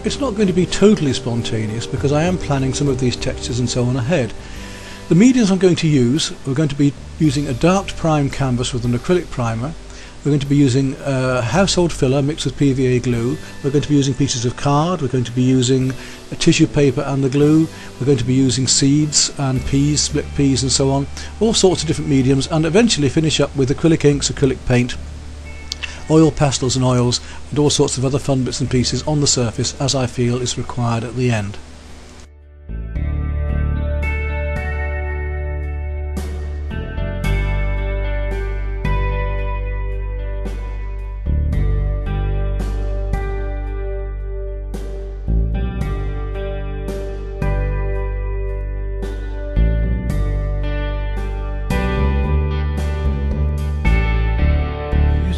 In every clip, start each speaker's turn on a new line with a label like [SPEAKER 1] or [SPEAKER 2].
[SPEAKER 1] It's not going to be totally spontaneous because I am planning some of these textures and so on ahead. The mediums I'm going to use, we're going to be using a dark prime canvas with an acrylic primer. We're going to be using household filler mixed with PVA glue. We're going to be using pieces of card. We're going to be using a tissue paper and the glue. We're going to be using seeds and peas, split peas and so on. All sorts of different mediums, and eventually finish up with acrylic inks, acrylic paint, oil pastels and oils, and all sorts of other fun bits and pieces on the surface as I feel is required at the end.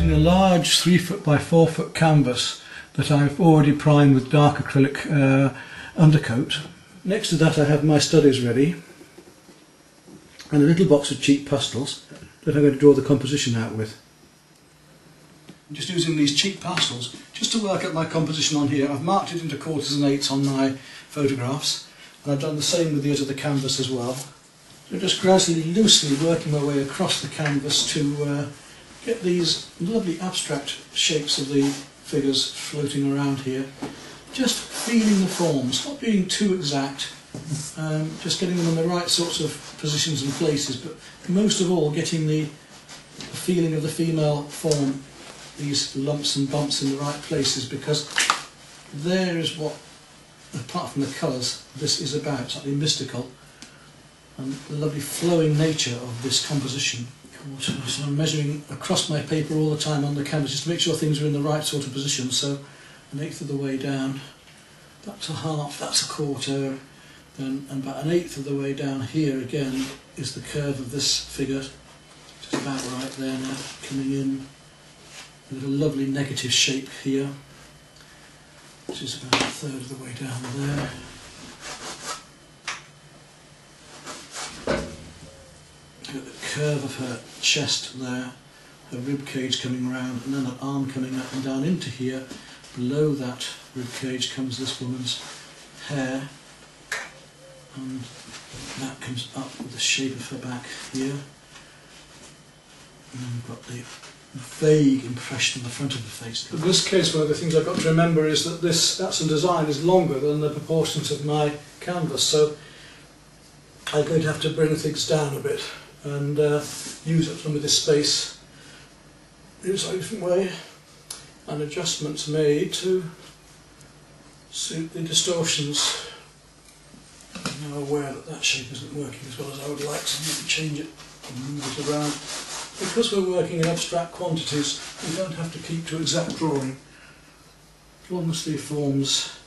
[SPEAKER 1] A large 3 foot by 4 foot canvas that I've already primed with dark acrylic undercoat. Next to that I have my studies ready and a little box of cheap pastels that I'm going to draw the composition out with. I'm just using these cheap pastels just to work out my composition on here. I've marked it into quarters and eighths on my photographs, and I've done the same with the edge of the canvas as well. So just gradually, loosely working my way across the canvas to get these lovely abstract shapes of the figures floating around here. Just feeling the forms, not being too exact, just getting them in the right sorts of positions and places, but most of all getting the feeling of the female form, these lumps and bumps in the right places, because there is what, apart from the colours, this is about, something mystical, and the lovely flowing nature of this composition. So I'm measuring across my paper all the time on the canvas just to make sure things are in the right sort of position. So an eighth of the way down, that's a half, that's a quarter, then about an eighth of the way down here again is the curve of this figure, just about right there now, coming in with a lovely negative shape here, which is about a third of the way down there. Got the curve of her chest there, her rib cage coming round, and then an arm coming up and down into here. Below that rib cage comes this woman's hair, and that comes up with the shape of her back here. And then we've got the vague impression of the front of the face. In this case, one of the things I've got to remember is that this Atson design is longer than the proportions of my canvas, so I'm going to have to bring things down a bit and use up some of this space in a slightly different way, and adjustments made to suit the distortions. I'm now aware that that shape isn't working as well as I would like, so I'm going to change it and move it around. Because we're working in abstract quantities, we don't have to keep to exact drawing. As long as the forms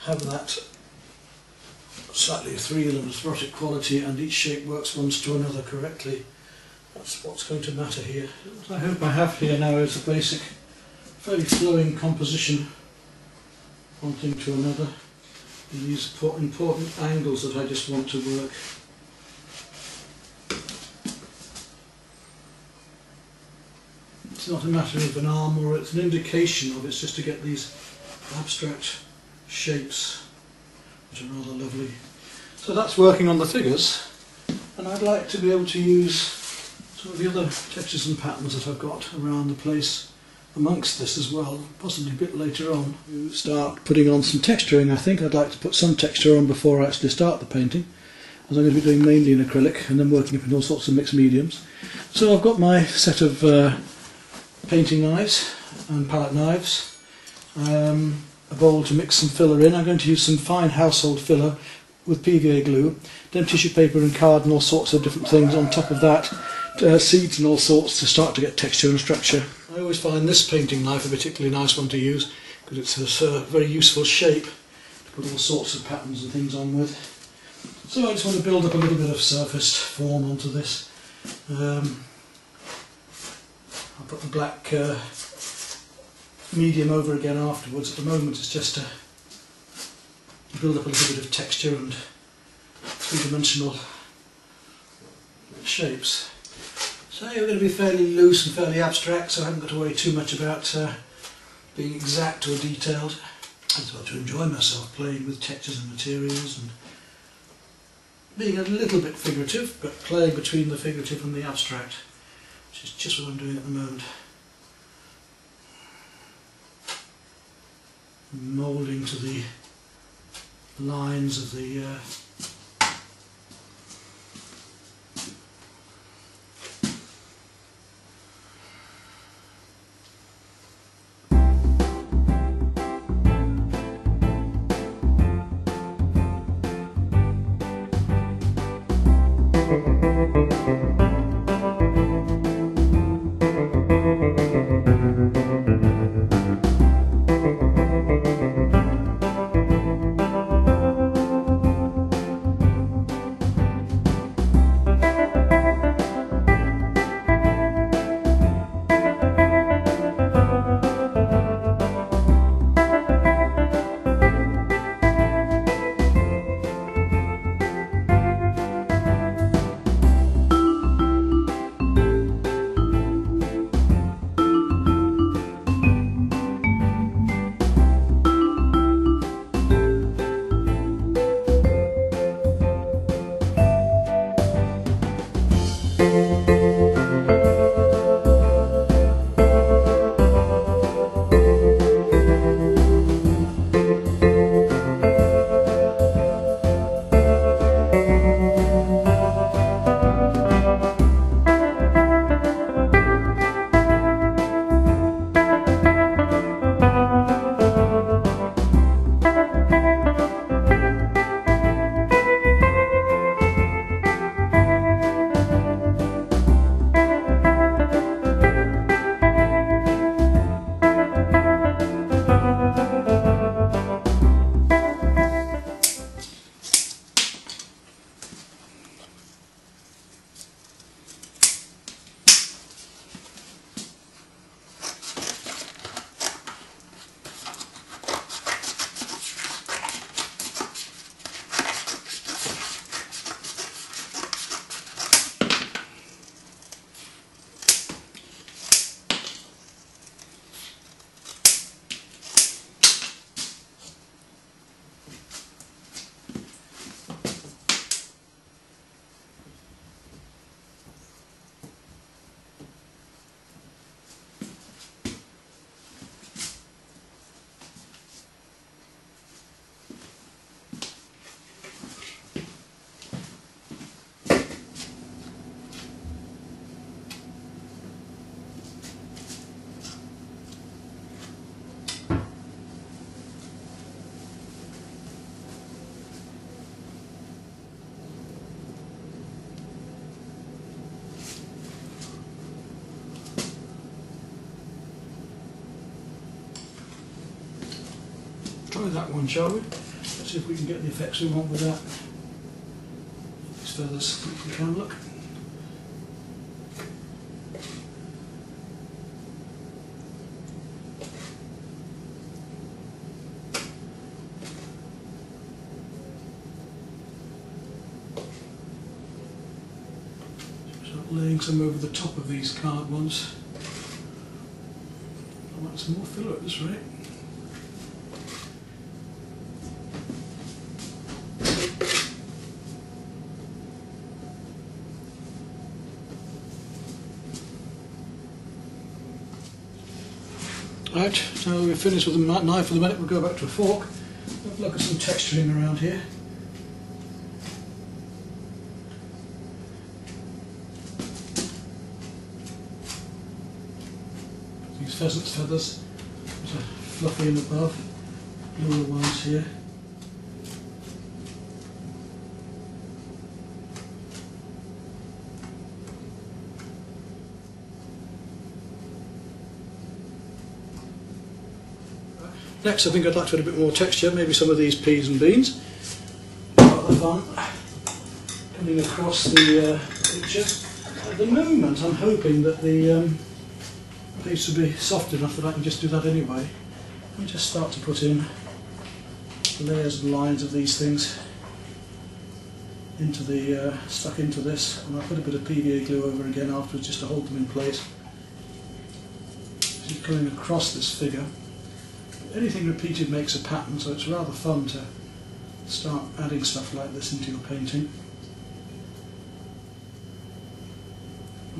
[SPEAKER 1] have that slightly ethereal and erotic quality and each shape works once to another correctly, that's what's going to matter here. What I hope I have here now is a basic, fairly flowing composition, one thing to another, and these important angles that I just want to work. It's not a matter of an arm, or it's an indication of, it's just to get these abstract shapes which are rather lovely. So that's working on the figures, and I'd like to be able to use some of the other textures and patterns that I've got around the place amongst this as well, possibly a bit later on. To start putting on some texturing, I think. I'd like to put some texture on before I actually start the painting, as I'm going to be doing mainly in acrylic and then working up in all sorts of mixed mediums. So I've got my set of painting knives and palette knives, a bowl to mix some filler in. I'm going to use some fine household filler with PVA glue, then tissue paper and card and all sorts of different things on top of that, seeds and all sorts to start to get texture and structure. I always find this painting knife a particularly nice one to use because it's a very useful shape to put all sorts of patterns and things on with. So I just want to build up a little bit of surfaced form onto this. I'll put the black medium over again afterwards. At the moment it's just to build up a little bit of texture and three-dimensional shapes. So you're going to be fairly loose and fairly abstract, so I haven't got to worry too much about being exact or detailed. I just want to enjoy myself playing with textures and materials and being a little bit figurative, but playing between the figurative and the abstract, which is just what I'm doing at the moment. Moulding to the lines of the try that one, shall we? Let's see if we can get the effects we want with that. These feathers, if we can look. Laying some over the top of these card ones. I want some more filler at this rate. Right, so we're finished with the knife for the minute. We'll go back to a fork. Have a look at some texturing around here. These pheasant's feathers, which are fluffy and above, bluer ones here. Next, I think I'd like to add a bit more texture, maybe some of these peas and beans. Rather fun coming across the picture. At the moment, I'm hoping that the piece will be soft enough that I can just do that anyway. And just start to put in layers and lines of these things into the stuck into this, and I'll put a bit of PVA glue over again afterwards just to hold them in place. So coming across this figure. Anything repeated makes a pattern, so it's rather fun to start adding stuff like this into your painting.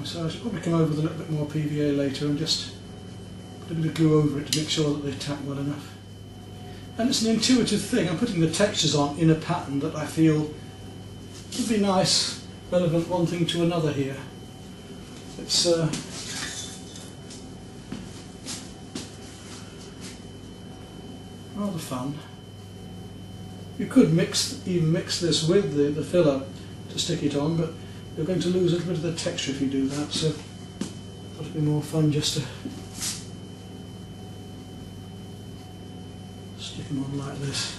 [SPEAKER 1] So I should probably come over with a little bit more PVA later and just put a bit of glue over it to make sure that they tack well enough. And it's an intuitive thing. I'm putting the textures on in a pattern that I feel would be nice, relevant one thing to another here. It's rather fun. You could even mix this with the filler to stick it on, but you're going to lose a little bit of the texture if you do that, so I thought it'd be more fun just to stick them on like this.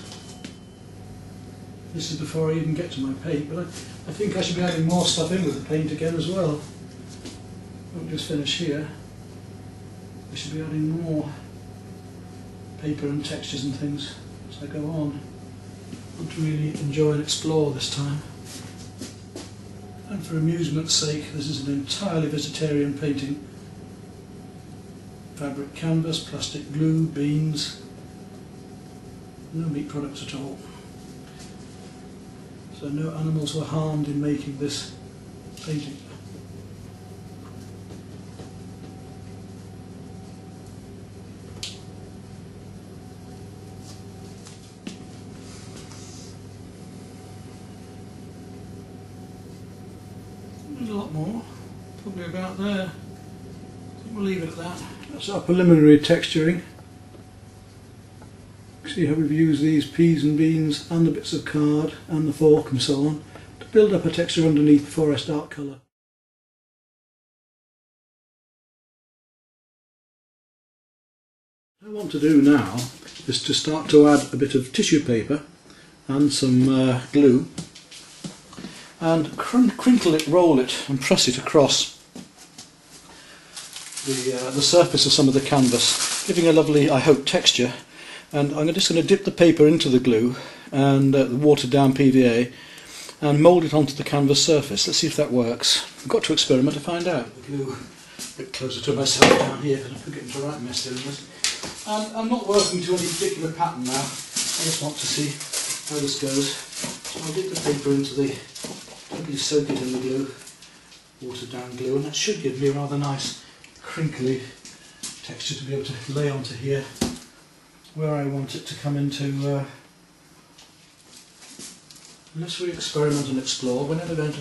[SPEAKER 1] This is before I even get to my paint, but I think I should be adding more stuff in with the paint again as well. I won't just finish here. I should be adding more paper and textures and things as I go on. I want to really enjoy and explore this time. And for amusement's sake, this is an entirely vegetarian painting. Fabric canvas, plastic glue, beans, no meat products at all. So no animals were harmed in making this painting. There's a lot more, probably about there. I think we'll leave it at that. That's our preliminary texturing. See how we've used these peas and beans and the bits of card and the fork and so on to build up a texture underneath before I start colour. What I want to do now is to start to add a bit of tissue paper and some glue and crinkle it, roll it and press it across the surface of some of the canvas, giving a lovely, I hope, texture. And I'm just going to dip the paper into the glue and the watered down PVA and mould it onto the canvas surface. Let's see if that works. I've got to experiment to find out. The glue a bit closer to myself down here because I'm getting to right mess doing this. And I'm not working to any particular pattern now. I just want to see how this goes. So I'll dip the paper into the, totally soak it in the glue, watered down glue, and that should give me a rather nice crinkly texture to be able to lay onto here where I want it to come into. Unless we experiment and explore, we're never going to.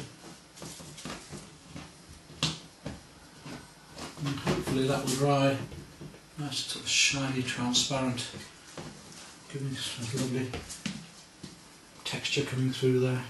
[SPEAKER 1] And hopefully that will dry nice, sort of shiny, transparent, giving us a lovely texture coming through there.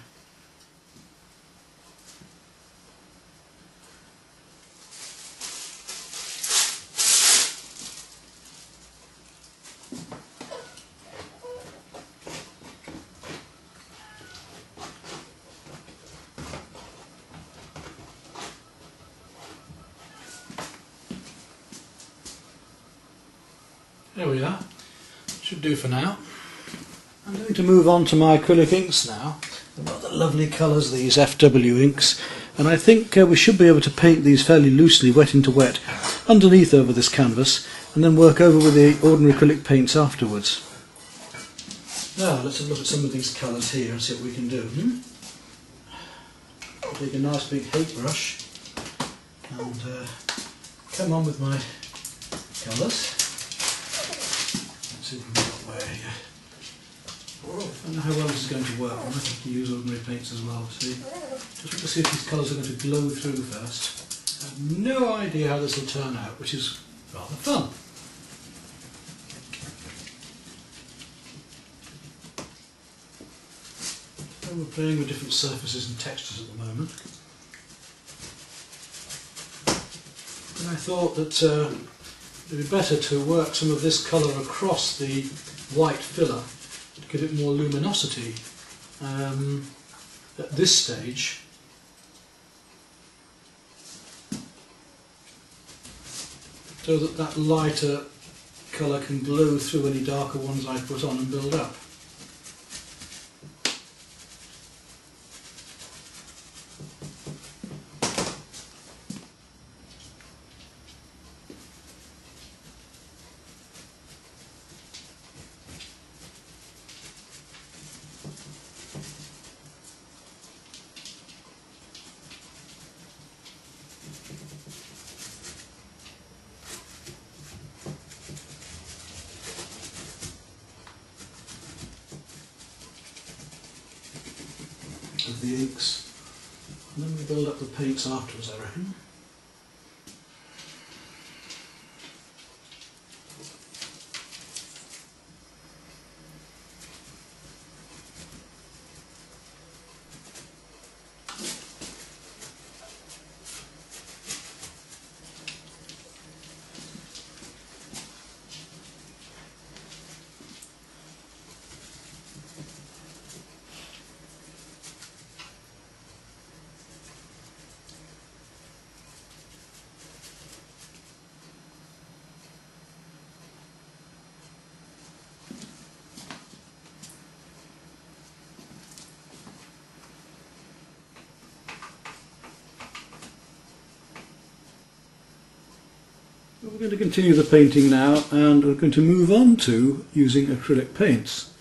[SPEAKER 1] There we are. Should do for now. I'm going to move on to my acrylic inks now. They're rather lovely colours, these FW inks, and I think we should be able to paint these fairly loosely, wet into wet, underneath over this canvas, and then work over with the ordinary acrylic paints afterwards. Now let's have a look at some of these colours here and see what we can do. I'll take a nice big paintbrush and come on with my colours. Let's see if we can get away here. I don't know how well this is going to work. I might have to use ordinary paints as well. See? Just want to see if these colours are going to glow through first. I have no idea how this will turn out, which is rather fun. So we're playing with different surfaces and textures at the moment. And I thought that it would be better to work some of this colour across the white filler to give it more luminosity at this stage. So that that lighter colour can glow through any darker ones I put on and build up. Of the inks, and then we build up the paints afterwards, I reckon. We're going to continue the painting now, and we're going to move on to using acrylic paints.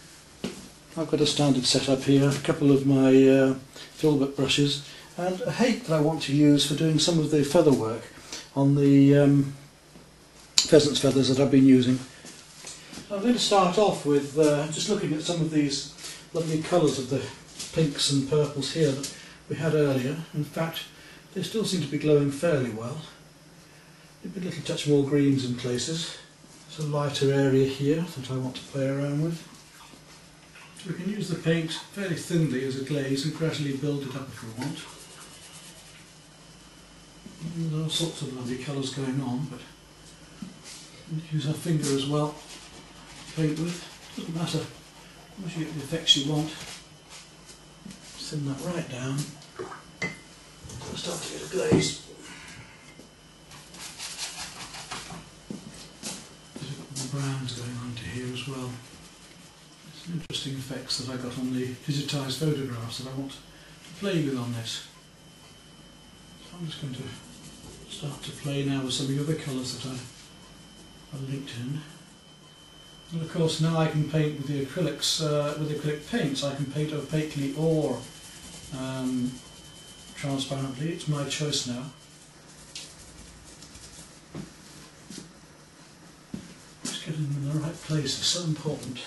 [SPEAKER 1] I've got a standard setup here, a couple of my filbert brushes, and a hake that I want to use for doing some of the feather work on the pheasant's feathers that I've been using. I'm going to start off with just looking at some of these lovely colours of the pinks and purples here that we had earlier. In fact, they still seem to be glowing fairly well. Maybe a little touch more greens in places. There's a lighter area here that I want to play around with. So we can use the paint fairly thinly as a glaze and gradually build it up if we want. And there are all sorts of lovely colours going on, but we can use our finger as well to paint with. Doesn't matter, once you get the effects you want. Thin that right down. So start to get a glaze. Browns going on to here as well. There's some interesting effects that I got on the digitised photographs that I want to play with on this. So I'm just going to start to play now with some of the other colours that I linked in. And of course now I can paint with the acrylics, with acrylic paints. I can paint opaquely or transparently. It's my choice now. Getting them in the right place is so important.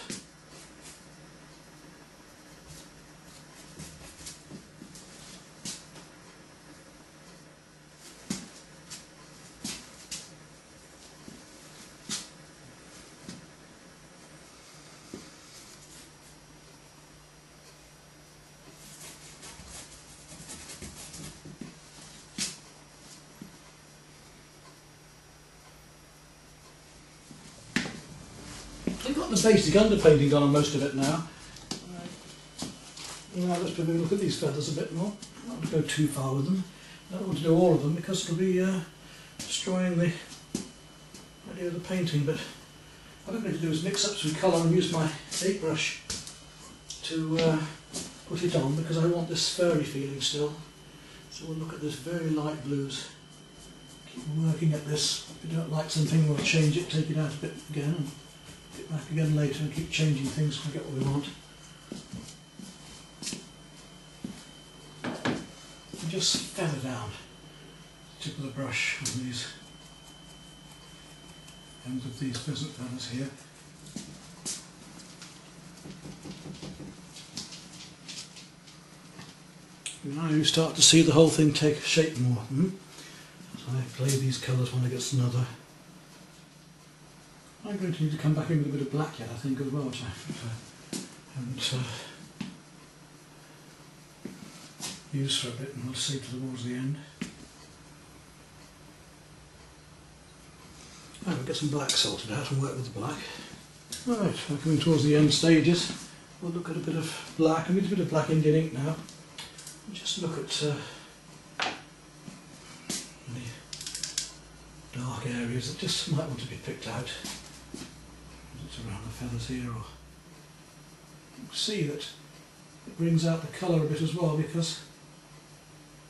[SPEAKER 1] I've got the basic underpainting done on most of it now. Now let's probably look at these feathers a bit more. I don't want to go too far with them. I don't want to do all of them because it'll be destroying the idea of the painting, but what I'm going to do is mix up some colour and use my paintbrush to put it on, because I want this furry feeling still. So we'll look at this very light blues. Keep working at this. If you don't like something, we'll change it, take it out a bit again, and get back again later and keep changing things to get what we want. And just feather down the tip of the brush on these ends of these pheasant feathers here. Now you start to see the whole thing take shape more. So I play these colours one against another. I'm going to need to come back in with a bit of black yet, I think, as well, which I haven't used for a bit, and we'll see towards the end. Right, we'll get some black sorted out and work with the black. Right, we're coming towards the end stages. We'll look at a bit of black. I need a bit of black Indian ink now. Just look at any dark areas that just might want to be picked out. It's around the feathers here, or you can see that it brings out the colour a bit as well, because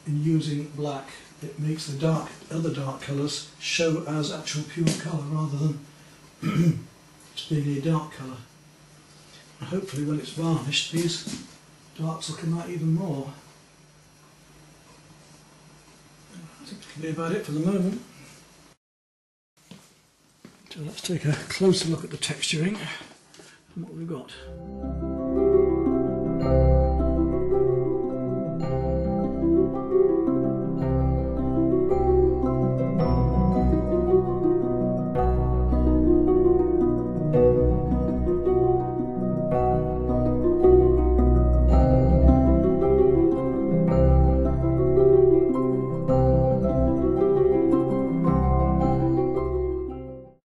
[SPEAKER 1] in using black it makes the other dark colours show as actual pure colour rather than just being a dark colour. And hopefully when it's varnished these darks will come out even more. I think that can be about it for the moment. So let's take a closer look at the texturing and what we've got.